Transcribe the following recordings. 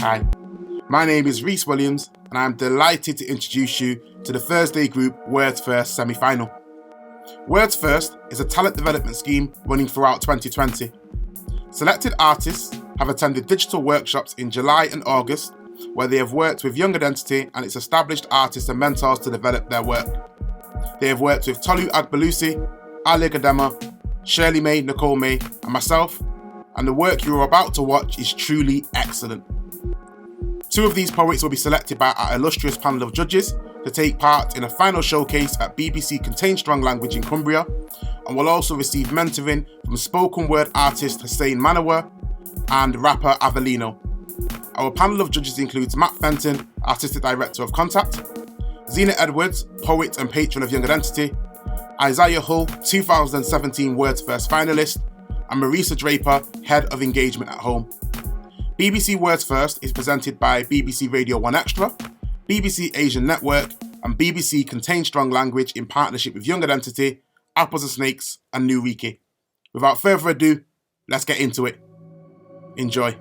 Hi, my name is Reece Williams and I'm delighted to introduce you to the Thursday group Words First semi-final. Words First is a talent development scheme running throughout 2020. Selected artists have attended digital workshops in July and August where they have worked with Young Identity and its established artists and mentors to develop their work. They have worked with Tolu Agbelusi, Gadema, Shirley, Nicole and myself, and the work you are about to watch is truly excellent. Two of these poets will be selected by our illustrious panel of judges to take part in a final showcase at BBC Contain Strong Language in Cumbria, and will also receive mentoring from spoken word artist Hussein Manawer and rapper Avelino. Our panel of judges includes Matt Fenton, Artistic Director of Contact, Zena Edwards, poet and patron of Young Identity, Isaiah Hull, 2017 Words First finalist, and Marisa Draper, Head of Engagement at Home. BBC Words First is presented by BBC Radio 1 Extra, BBC Asian Network, and BBC Contain Strong Language in partnership with Young Identity, Apples and Snakes, and New Reekie. Without further ado, let's get into it. Enjoy.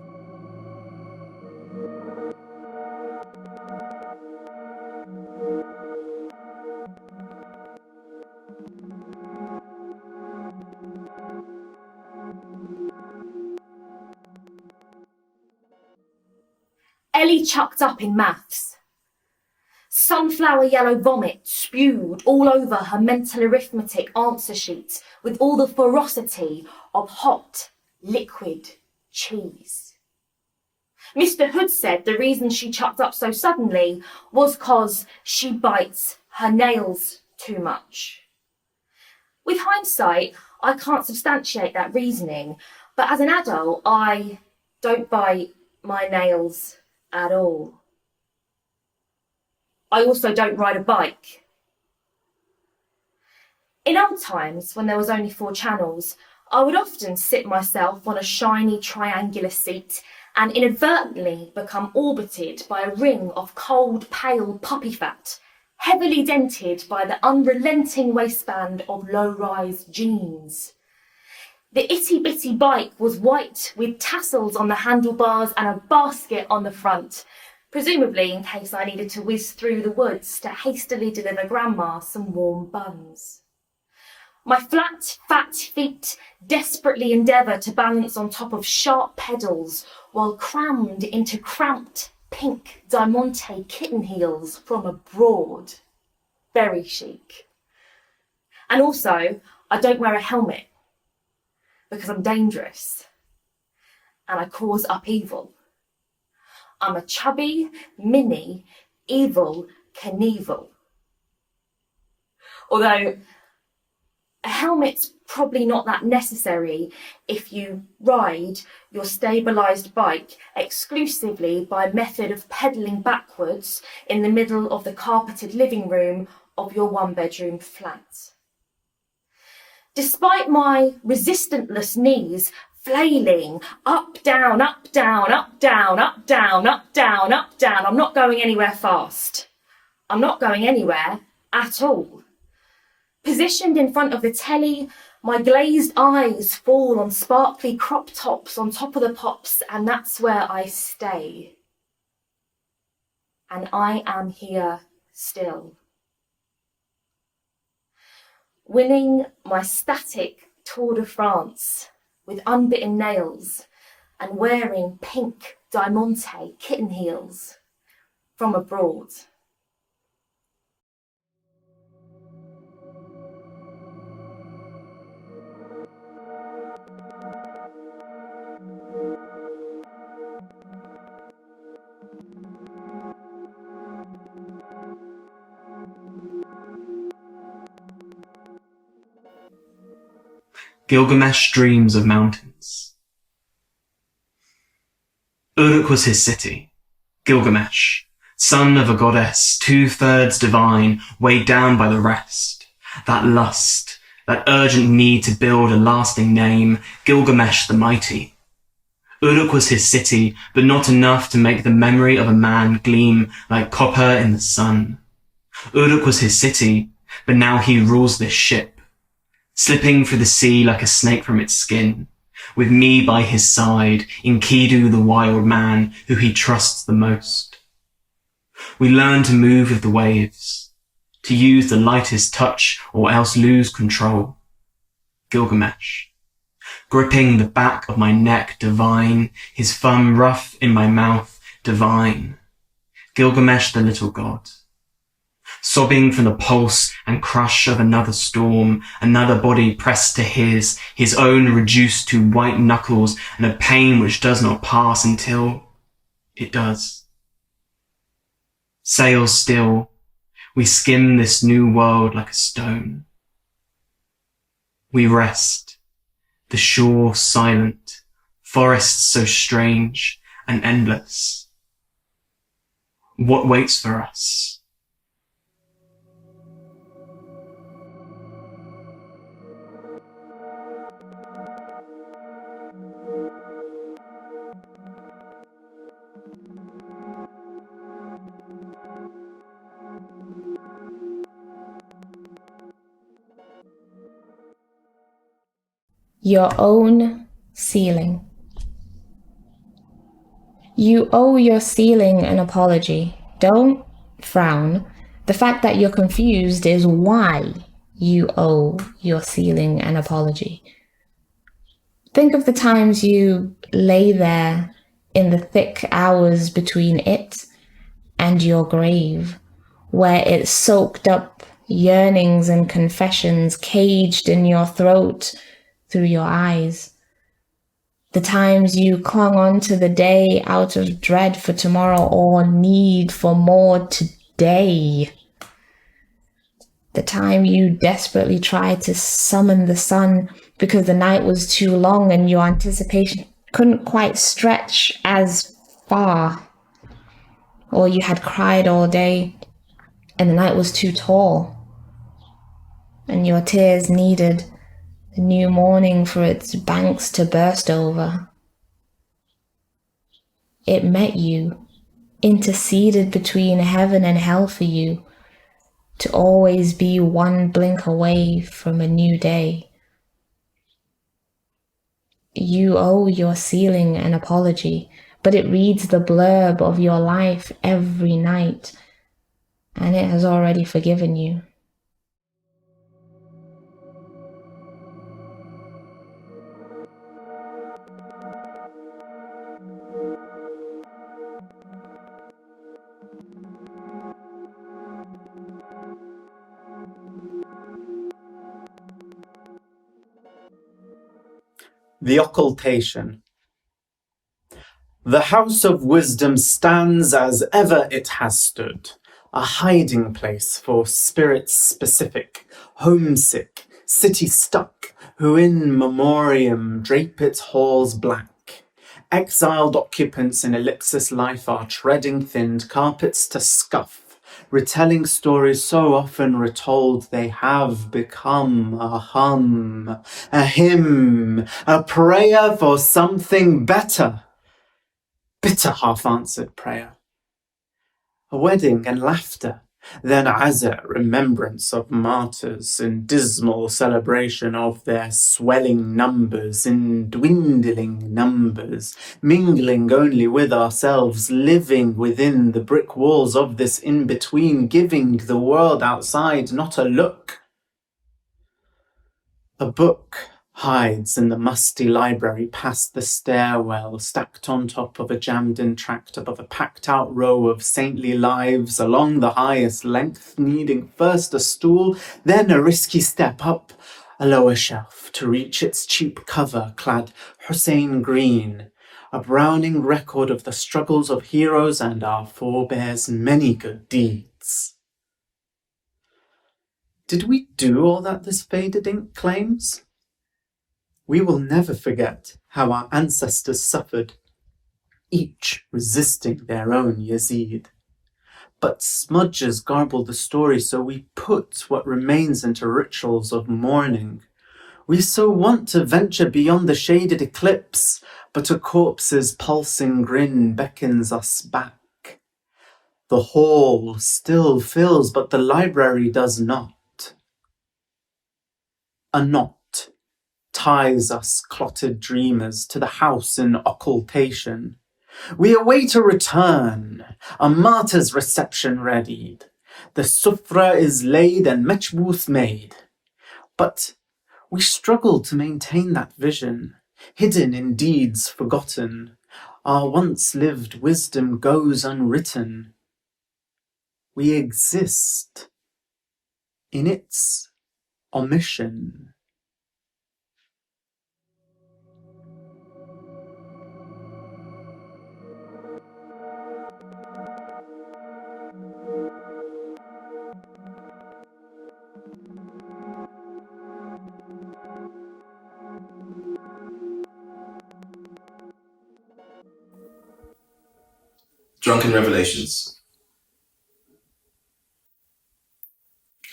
Ellie chucked up in maths. Sunflower yellow vomit spewed all over her mental arithmetic answer sheet with all the ferocity of hot, liquid cheese. Mr. Hood said the reason she chucked up so suddenly was 'cause she bites her nails too much. With hindsight, I can't substantiate that reasoning, but as an adult, I don't bite my nails at all. I also don't ride a bike. In old times, when there was only 4 channels, I would often sit myself on a shiny triangular seat and inadvertently become orbited by a ring of cold, pale puppy fat, heavily dented by the unrelenting waistband of low-rise jeans. The itty-bitty bike was white with tassels on the handlebars and a basket on the front, presumably in case I needed to whiz through the woods to hastily deliver Grandma some warm buns. My flat, fat feet desperately endeavour to balance on top of sharp pedals while crammed into cramped pink diamante kitten heels from abroad. Very chic. And also, I don't wear a helmet because I'm dangerous and I cause upheaval. I'm a chubby, mini, evil Knievel. Although a helmet's probably not that necessary if you ride your stabilised bike exclusively by method of pedalling backwards in the middle of the carpeted living room of your 1-bedroom flat. Despite my resistantless knees flailing up, down, up, down, up, down, up, down, up, down, up, down, I'm not going anywhere fast. I'm not going anywhere at all. Positioned in front of the telly, my glazed eyes fall on sparkly crop tops on top of the pops, and that's where I stay. And I am here still. Winning my static Tour de France with unbitten nails and wearing pink diamante kitten heels from abroad. Gilgamesh dreams of mountains. Uruk was his city, Gilgamesh, son of a goddess, 2/3 divine, weighed down by the rest. That lust, that urgent need to build a lasting name, Gilgamesh the mighty. Uruk was his city, but not enough to make the memory of a man gleam like copper in the sun. Uruk was his city, but now he rules this ship, slipping through the sea like a snake from its skin, with me by his side, Enkidu the wild man who he trusts the most. We learn to move with the waves, to use the lightest touch or else lose control. Gilgamesh, gripping the back of my neck divine, his thumb rough in my mouth divine. Gilgamesh the little god, sobbing from the pulse and crush of another storm, another body pressed to his own reduced to white knuckles, and a pain which does not pass until it does. Sail still, we skim this new world like a stone. We rest, the shore silent, forests so strange and endless. What waits for us? Your own ceiling. You owe your ceiling an apology. Don't frown. The fact that you're confused is why you owe your ceiling an apology. Think of the times you lay there in the thick hours between it and your grave, where it soaked up yearnings and confessions caged in your throat through your eyes. The times you clung on to the day out of dread for tomorrow or need for more today. The time you desperately tried to summon the sun because the night was too long and your anticipation couldn't quite stretch as far. Or you had cried all day and the night was too tall and your tears needed the new morning for its banks to burst over. It met you, interceded between heaven and hell for you, to always be one blink away from a new day. You owe your ceiling an apology, but it reads the blurb of your life every night, and it has already forgiven you. The Occultation. The House of Wisdom stands as ever it has stood, a hiding place for spirits specific, homesick, city-stuck, who in memoriam drape its halls black. Exiled occupants in ellipsis life are treading thinned carpets to scuff, retelling stories so often retold they have become a hum, a hymn, a prayer for something better. Bitter half-answered prayer. A wedding and laughter, then azar, remembrance of martyrs, in dismal celebration of their swelling numbers, in dwindling numbers, mingling only with ourselves, living within the brick walls of this in-between, giving the world outside not a look. A book hides in the musty library past the stairwell, stacked on top of a jammed-in tract above a packed-out row of saintly lives along the highest length, needing first a stool, then a risky step up a lower shelf to reach its cheap cover clad Hussein green, a Browning record of the struggles of heroes and our forebears' many good deeds. Did we do all that this faded ink claims? We will never forget how our ancestors suffered, each resisting their own Yazid. But smudges garble the story, so we put what remains into rituals of mourning. We so want to venture beyond the shaded eclipse, but a corpse's pulsing grin beckons us back. The hall still fills, but the library does not. A knot ties us clotted dreamers to the house in occultation. We await a return, a martyr's reception readied. The sufra is laid and mechbooth made. But we struggle to maintain that vision, hidden in deeds forgotten. Our once-lived wisdom goes unwritten. We exist in its omission. Drunken Revelations.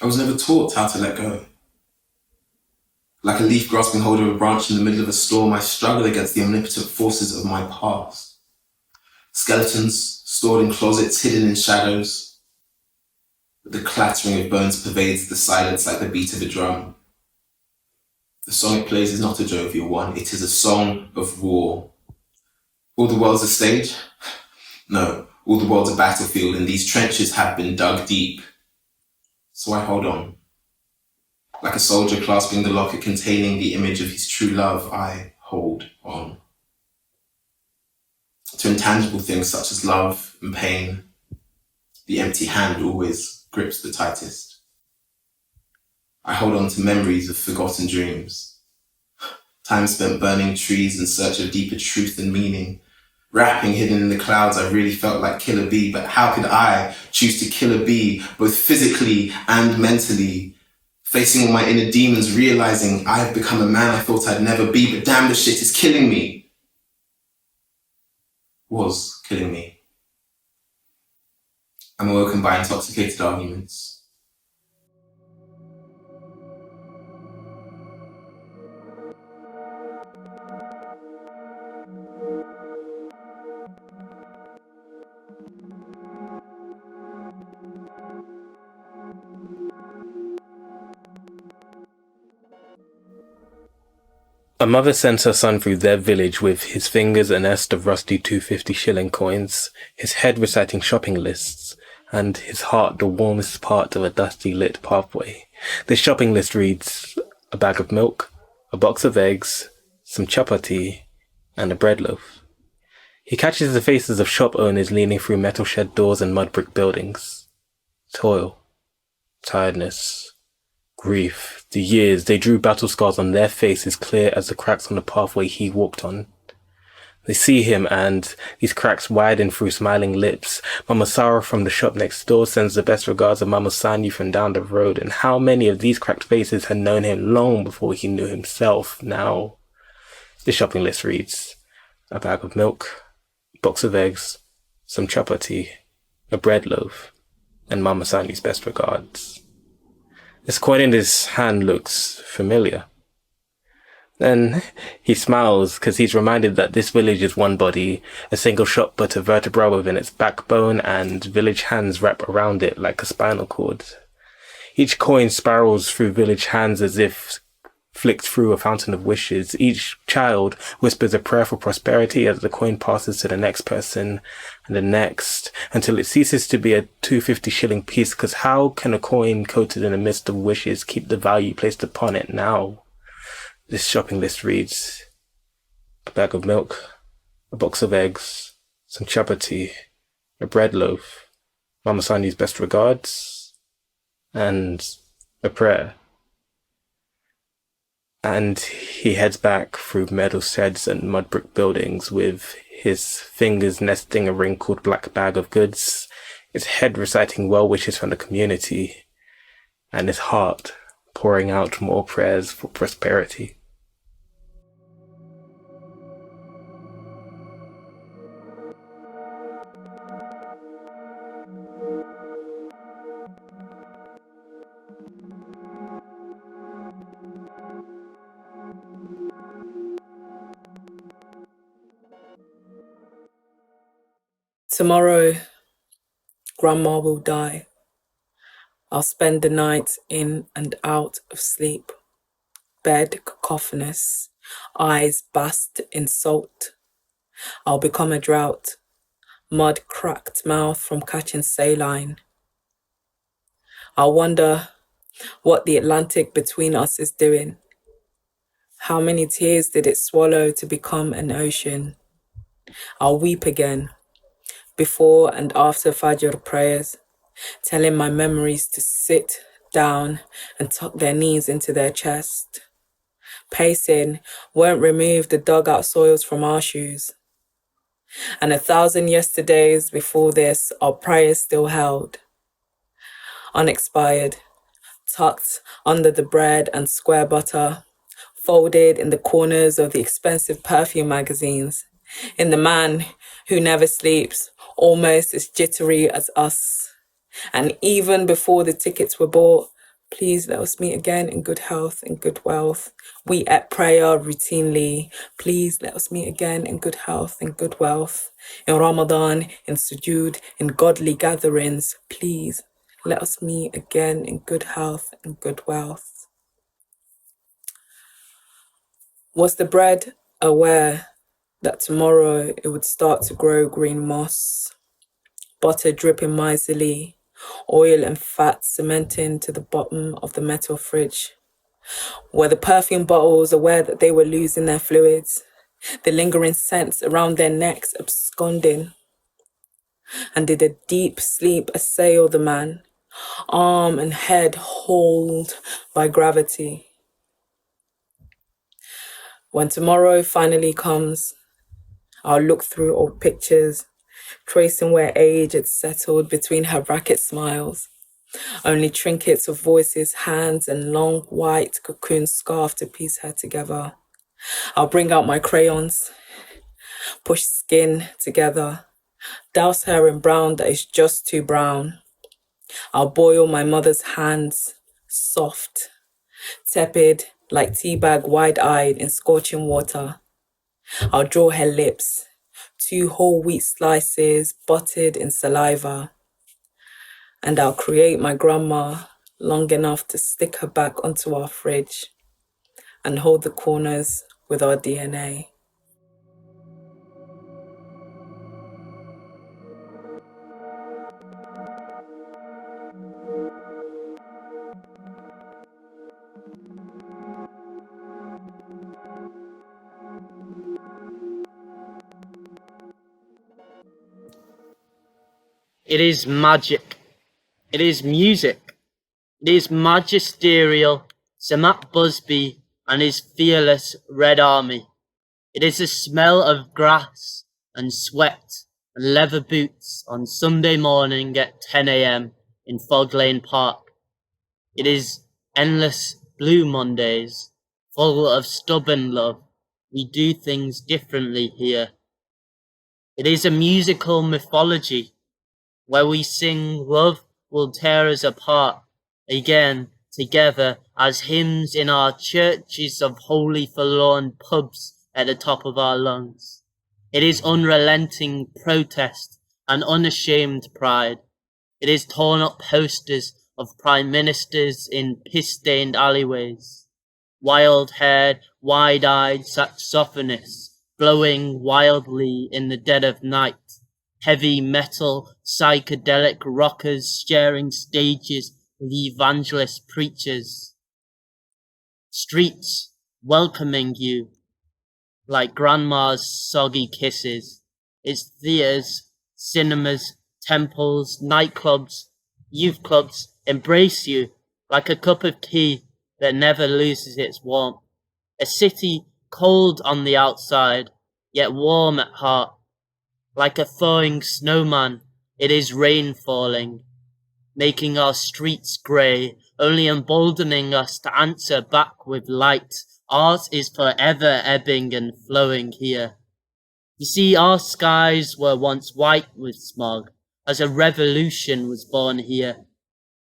I was never taught how to let go. Like a leaf grasping hold of a branch in the middle of a storm, I struggle against the omnipotent forces of my past. Skeletons stored in closets, hidden in shadows. The clattering of bones pervades the silence like the beat of a drum. The song it plays is not a jovial one, it is a song of war. All the world's a stage? No, all the world's a battlefield, and these trenches have been dug deep. So I hold on. Like a soldier clasping the locket containing the image of his true love, I hold on. To intangible things such as love and pain, the empty hand always grips the tightest. I hold on to memories of forgotten dreams. Time spent burning trees in search of deeper truth and meaning. Rapping hidden in the clouds, I really felt like Killer Bee, but how could I choose to kill a bee, both physically and mentally? Facing all my inner demons, realizing I have become a man I thought I'd never be, but damn, the shit is killing me. Was killing me. I'm awoken by intoxicated arguments. A mother sends her son through their village with his fingers a nest of rusty 250 shilling coins, his head reciting shopping lists, and his heart the warmest part of a dusty lit pathway. This shopping list reads, a bag of milk, a box of eggs, some chapati, and a bread loaf. He catches the faces of shop owners leaning through metal shed doors and mud brick buildings. Toil, tiredness, grief. The years, they drew battle scars on their faces clear as the cracks on the pathway he walked on. They see him and these cracks widen through smiling lips. Mama Sarah from the shop next door sends the best regards of Mama Sanyu from down the road, and how many of these cracked faces had known him long before he knew himself now. The shopping list reads, a bag of milk, a box of eggs, some chapati, a bread loaf, and Mama Sanyu's best regards. This coin in his hand looks familiar. Then he smiles because he's reminded that this village is one body, a single shop but a vertebra within its backbone, and village hands wrap around it like a spinal cord. Each coin spirals through village hands as if flicked through a fountain of wishes. Each child whispers a prayer for prosperity as the coin passes to the next person and the next, until it ceases to be a 250 shilling piece, because how can a coin coated in a mist of wishes keep the value placed upon it now? This shopping list reads, a bag of milk, a box of eggs, some chapati, a bread loaf, Mama Sandy's best regards, and a prayer. And he heads back through metal sheds and mud brick buildings with his fingers nesting a wrinkled black bag of goods, his head reciting well wishes from the community, and his heart pouring out more prayers for prosperity. Tomorrow, Grandma will die. I'll spend the night in and out of sleep. bed cacophonous, eyes bathed in salt. I'll become a drought, mud cracked mouth from catching saline. I'll wonder what the Atlantic between us is doing. How many tears did it swallow to become an ocean? I'll weep again, before and after Fajr prayers, telling my memories to sit down and tuck their knees into their chest. Pacing won't remove the dug-out soils from our shoes. And 1,000 yesterdays before this, our prayers still held. Unexpired, tucked under the bread and square butter, folded in the corners of the expensive perfume magazines, in the man who never sleeps, almost as jittery as us. And even before the tickets were bought, please let us meet again in good health and good wealth. We at prayer routinely. Please let us meet again in good health and good wealth. In Ramadan, in sujood, in godly gatherings, please let us meet again in good health and good wealth. Was the bread aware that tomorrow it would start to grow green moss, butter dripping miserly, oil and fat cementing to the bottom of the metal fridge? Were the perfume bottles aware that they were losing their fluids, the lingering scents around their necks absconding? And did a deep sleep assail the man, arm and head hauled by gravity? When tomorrow finally comes, I'll look through old pictures, tracing where age had settled between her bracket smiles. Only trinkets of voices, hands, and long white cocoon scarf to piece her together. I'll bring out my crayons, push skin together, douse her in brown that is just too brown. I'll boil my mother's hands, soft, tepid, like teabag wide-eyed in scorching water. I'll draw her lips, 2 whole wheat slices buttered in saliva. And I'll create my grandma long enough to stick her back onto our fridge and hold the corners with our DNA. It is magic. It is music. It is magisterial Samat Busby and his fearless Red Army. It is the smell of grass and sweat and leather boots on Sunday morning at 10 a.m. in Fog Lane Park. It is endless blue Mondays, full of stubborn love. We do things differently here. It is a musical mythology where we sing love will tear us apart again together as hymns in our churches of holy forlorn pubs at the top of our lungs. It is unrelenting protest and unashamed pride. It is torn up posters of prime ministers in piss-stained alleyways, wild-haired, wide-eyed saxophonists blowing wildly in the dead of night, heavy metal psychedelic rockers sharing stages with evangelist preachers, streets welcoming you like grandma's soggy kisses. Its theatres, cinemas, temples, nightclubs, youth clubs embrace you like a cup of tea that never loses its warmth. A city cold on the outside, yet warm at heart. Like a thawing snowman, it is rain falling, making our streets grey, only emboldening us to answer back with light. Art is forever ebbing and flowing here. You see, our skies were once white with smog, as a revolution was born here.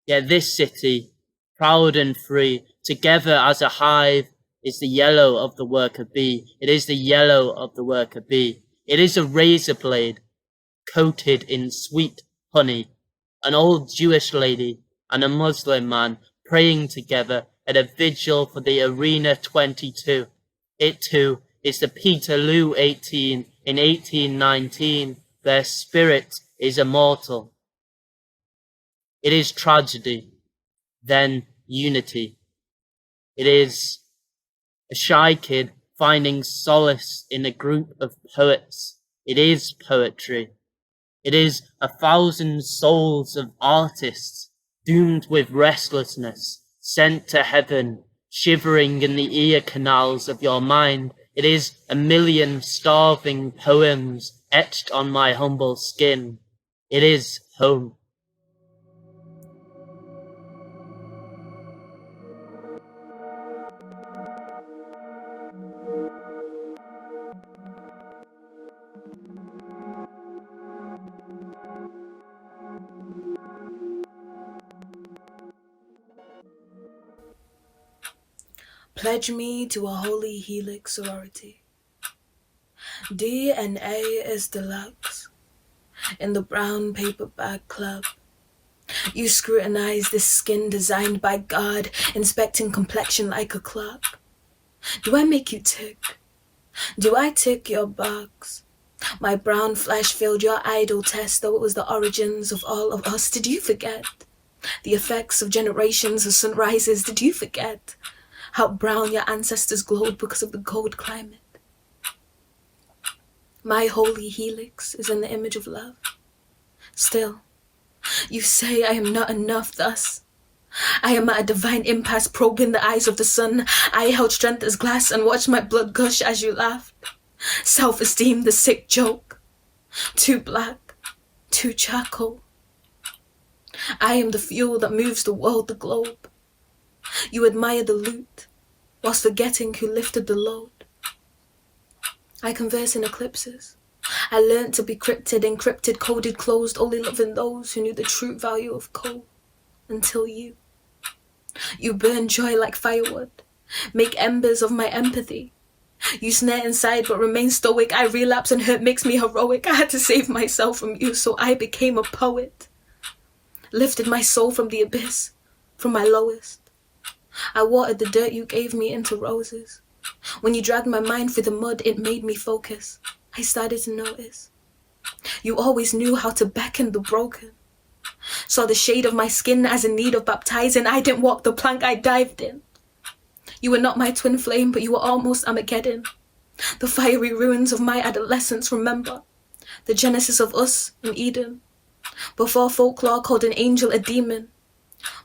Yet this city, proud and free, together as a hive, is the yellow of the worker bee. It is the yellow of the worker bee. It is a razor blade, coated in sweet honey, an old Jewish lady and a Muslim man praying together at a vigil for the Arena 22. It too is the Peterloo 18 in 1819. Their spirit is immortal. It is tragedy, then unity. It is a shy kid finding solace in a group of poets. It is poetry. It is 1,000 souls of artists doomed with restlessness, sent to heaven, shivering in the ear canals of your mind. It is 1,000,000 starving poems etched on my humble skin. It is home. Pledge me to a holy helix sorority. DNA is deluxe. In the brown paper bag club. You scrutinize this skin designed by God, inspecting complexion like a clock. Do I make you tick? Do I tick your box? My brown flesh filled your idol test, though it was the origins of all of us. Did you forget? The effects of generations of sunrises. Did you forget how brown your ancestors glowed because of the cold climate? My holy helix is in the image of love. Still, you say I am not enough thus. I am at a divine impasse probing the eyes of the sun. I held strength as glass and watched my blood gush as you laughed. Self-esteem, the sick joke. Too black, too charcoal. I am the fuel that moves the world, the globe. You admire the loot, whilst forgetting who lifted the load. I converse in eclipses. I learned to be cryptid, encrypted, coded, closed, only loving those who knew the true value of coal. Until you. You burn joy like firewood, make embers of my empathy. You snare inside but remain stoic. I relapse and hurt makes me heroic. I had to save myself from you, so I became a poet. Lifted my soul from the abyss, from my lowest. I watered the dirt you gave me into roses. When you dragged my mind through the mud, it made me focus. I started to notice. You always knew how to beckon the broken. Saw the shade of my skin as in need of baptizing. I didn't walk the plank, I dived in. You were not my twin flame, but you were almost Armageddon. The fiery ruins of my adolescence, remember. The genesis of us in Eden. Before folklore called an angel a demon.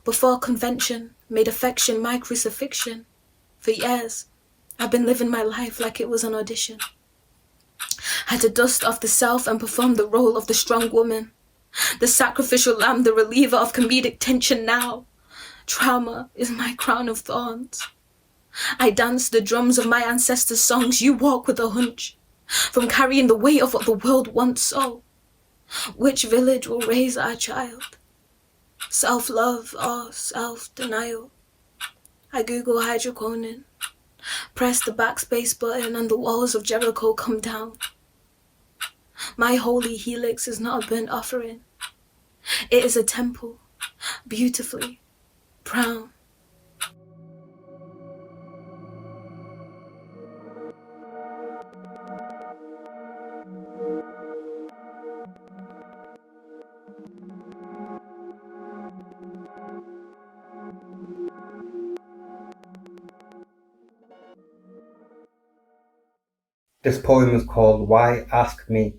Before convention made affection my crucifixion. For years, I've been living my life like it was an audition. Had to dust off the self and perform the role of the strong woman. The sacrificial lamb, the reliever of comedic tension now. Trauma is my crown of thorns. I dance the drums of my ancestors' songs. You walk with a hunch from carrying the weight of what the world once saw. Which village will raise our child? Self-love or self-denial? I Google hydroquinone, press the backspace button and the walls of Jericho come down. My holy helix is not a burnt offering. It is a temple, beautifully brown. This poem is called Why Ask Me?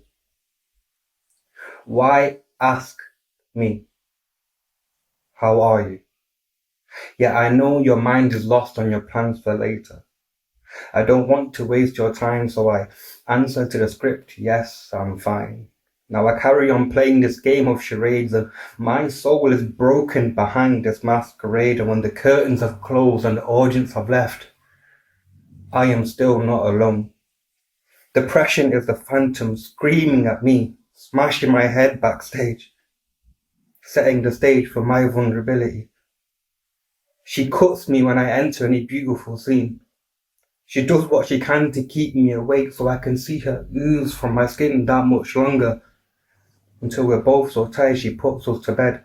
Why ask me? How are you? Yeah, I know your mind is lost on your plans for later. I don't want to waste your time, so I answer to the script, yes, I'm fine. Now I carry on playing this game of charades, and my soul is broken behind this masquerade, and when the curtains have closed and the audience have left, I am still not alone. Depression is the phantom screaming at me, smashing my head backstage, setting the stage for my vulnerability. She cuts me when I enter any beautiful scene. She does what she can to keep me awake so I can see her ooze from my skin that much longer, until we're both so tired she puts us to bed.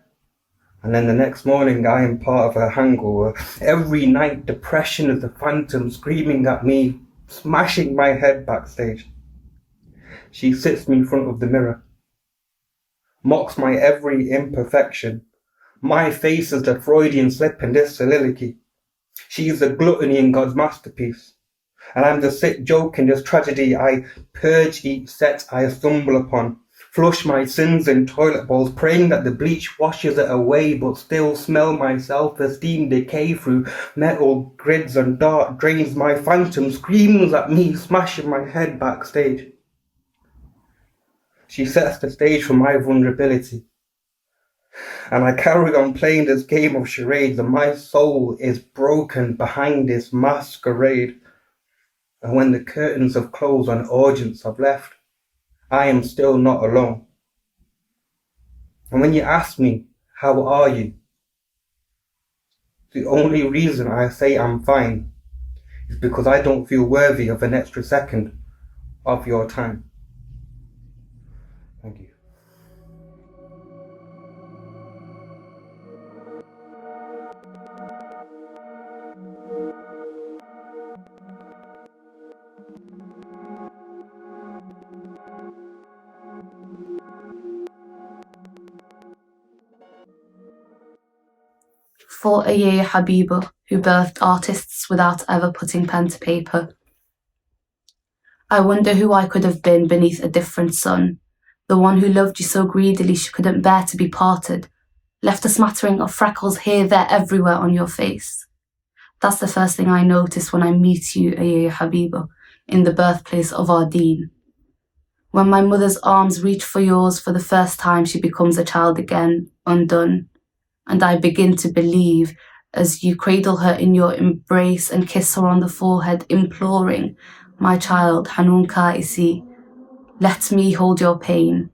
And then the next morning I am part of a hangover. Every night depression is the phantom screaming at me, smashing my head backstage. She sits me in front of the mirror, mocks my every imperfection. My face is the Freudian slip in this soliloquy. She is the gluttony in God's masterpiece. And I'm the sick joke in this tragedy. I purge each set I stumble upon, flush my sins in toilet bowls, praying that the bleach washes it away, but still smell my self-esteem decay through metal grids and dark drains. My phantom screams at me, smashing my head backstage. She sets the stage for my vulnerability. And I carry on playing this game of charades, and my soul is broken behind this masquerade. And when the curtains have closed and audience have left, I am still not alone. And when you ask me, how are you? The only reason I say I'm fine is because I don't feel worthy of an extra second of your time. Thank you. For Ayaya Habiba, who birthed artists without ever putting pen to paper. I wonder who I could have been beneath a different sun, the one who loved you so greedily she couldn't bear to be parted, left a smattering of freckles here, there, everywhere on your face. That's the first thing I notice when I meet you, Ayaya Habiba, in the birthplace of our Deen. When my mother's arms reach for yours for the first time, she becomes a child again, undone. And I begin to believe as you cradle her in your embrace and kiss her on the forehead, imploring, my child, Hanun Kaisi, let me hold your pain.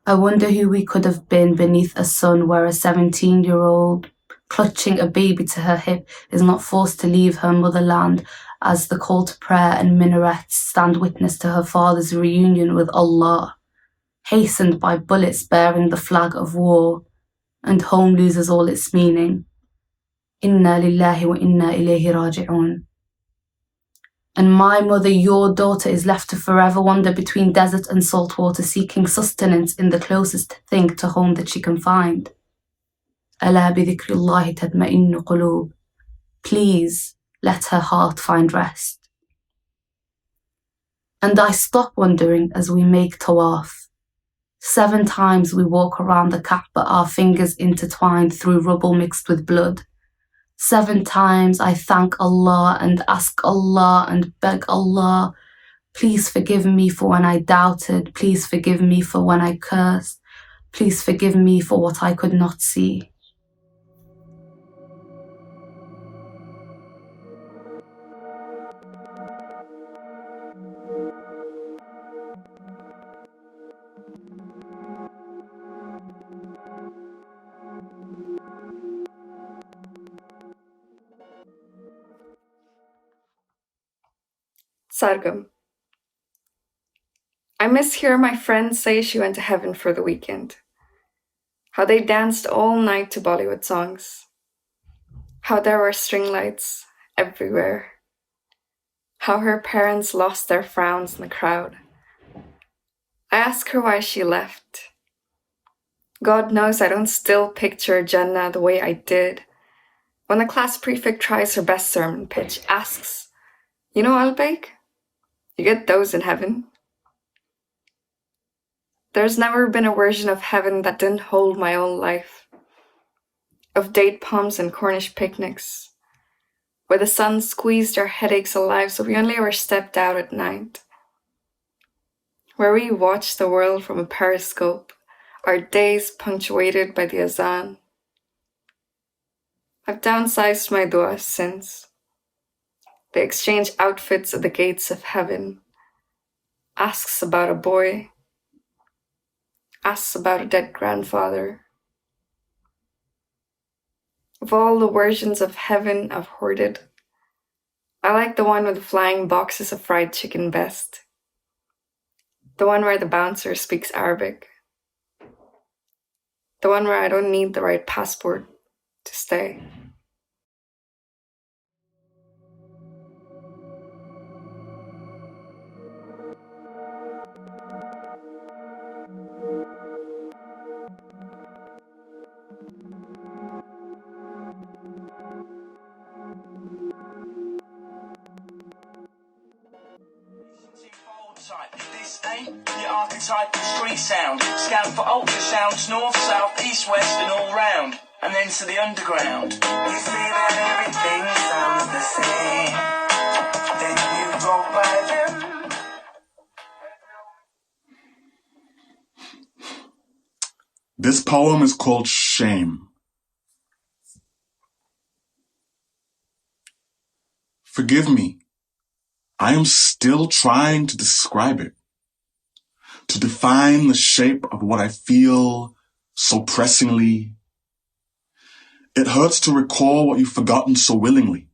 I wonder who we could have been beneath a sun where a 17-year-old clutching a baby to her hip is not forced to leave her motherland as the call to prayer and minarets stand witness to her father's reunion with Allah, hastened by bullets bearing the flag of war, and home loses all its meaning. Inna lillahi wa inna ilayhi raji'un. And my mother, your daughter, is left to forever wander between desert and salt water, seeking sustenance in the closest thing to home that she can find. Ala bi dhikrillahi tatma'innu qulub. Please let her heart find rest. And I stop wondering as we make tawaf. 7 times we walk around the Kaaba, our fingers intertwined through rubble mixed with blood. 7 times I thank Allah and ask Allah and beg Allah, please forgive me for when I doubted, please forgive me for when I cursed, please forgive me for what I could not see. Sargam. I miss hearing my friends say she went to heaven for the weekend. How they danced all night to Bollywood songs. How there were string lights everywhere. How her parents lost their frowns in the crowd. I ask her why she left. God knows I don't still picture Jannah the way I did. When the class prefect tries her best sermon pitch, asks, you know Al-Baik? You get those in heaven. There's never been a version of heaven that didn't hold my own life. Of date palms and Cornish picnics, where the sun squeezed our headaches alive so we only ever stepped out at night. Where we watched the world from a periscope, our days punctuated by the azan. I've downsized my du'as since. They exchange outfits at the gates of heaven. Asks about a boy. Asks about a dead grandfather. Of all the versions of heaven I've hoarded, I like the one with the flying boxes of fried chicken best. The one where the bouncer speaks Arabic. The one where I don't need the right passport to stay. This ain't the archetype of street sound. Scan for ultrasounds, north, south, east, west, and all round. And then to the underground. You say that everything sounds the same. Then you go by them. This poem is called Shame. Forgive me. I am still trying to describe it, to define the shape of what I feel so pressingly. It hurts to recall what you've forgotten so willingly,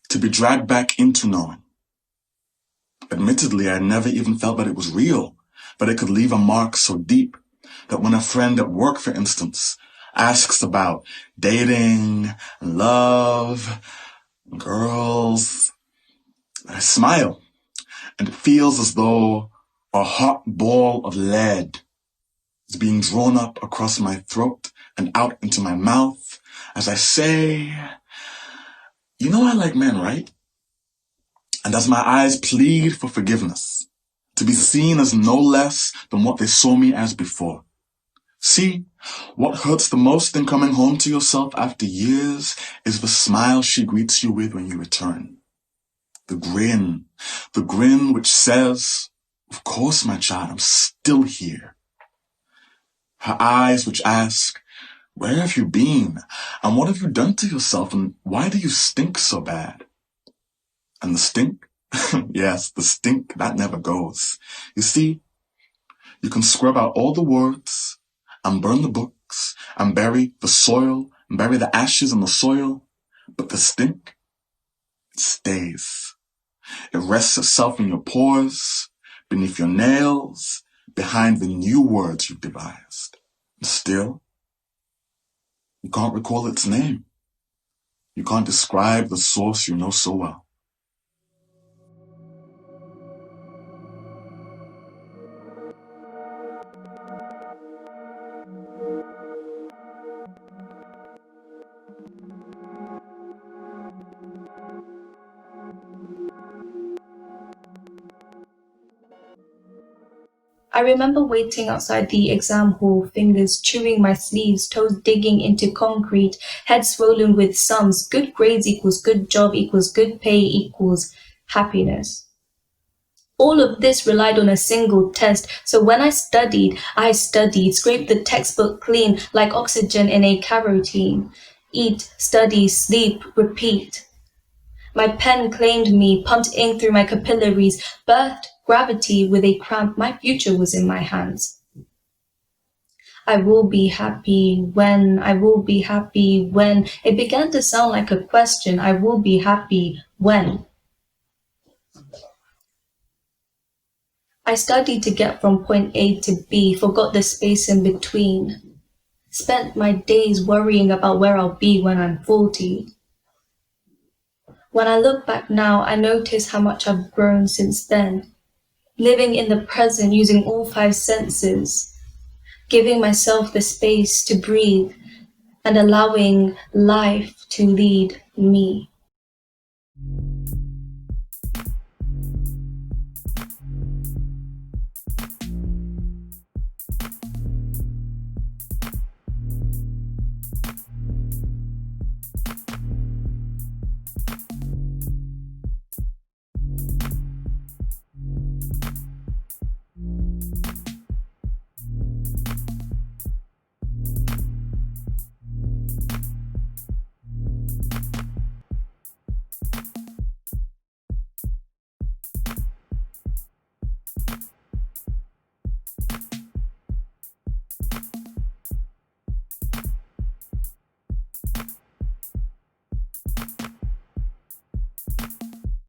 to be dragged back into knowing. Admittedly, I never even felt that it was real, but it could leave a mark so deep that when a friend at work, for instance, asks about dating, and love, and girls, I smile, and it feels as though a hot ball of lead is being drawn up across my throat and out into my mouth as I say, you know I like men, right? And as my eyes plead for forgiveness, to be seen as no less than what they saw me as before. See, what hurts the most in coming home to yourself after years is the smile she greets you with when you return. The grin which says, of course, my child, I'm still here. Her eyes which ask, where have you been? And what have you done to yourself? And why do you stink so bad? And the stink? Yes, the stink, that never goes. You see, you can scrub out all the words and burn the books and bury the soil and bury the ashes in the soil, but the stink, it stays. It rests itself in your pores, beneath your nails, behind the new words you've devised. And still, you can't recall its name. You can't describe the source you know so well. I remember waiting outside the exam hall, fingers chewing my sleeves, toes digging into concrete, head swollen with sums. Good grades equals good job equals good pay equals happiness. All of this relied on a single test, so when I studied, scraped the textbook clean like oxygen in a carotene. Eat, study, sleep, repeat. My pen claimed me, pumped ink through my capillaries, birthed gravity with a cramp. My future was in my hands. I will be happy when, it began to sound like a question. I will be happy when. I studied to get from point A to B, forgot the space in between. Spent my days worrying about where I'll be when I'm 40. When I look back now, I notice how much I've grown since then. Living in the present, using all 5 senses, giving myself the space to breathe and allowing life to lead me.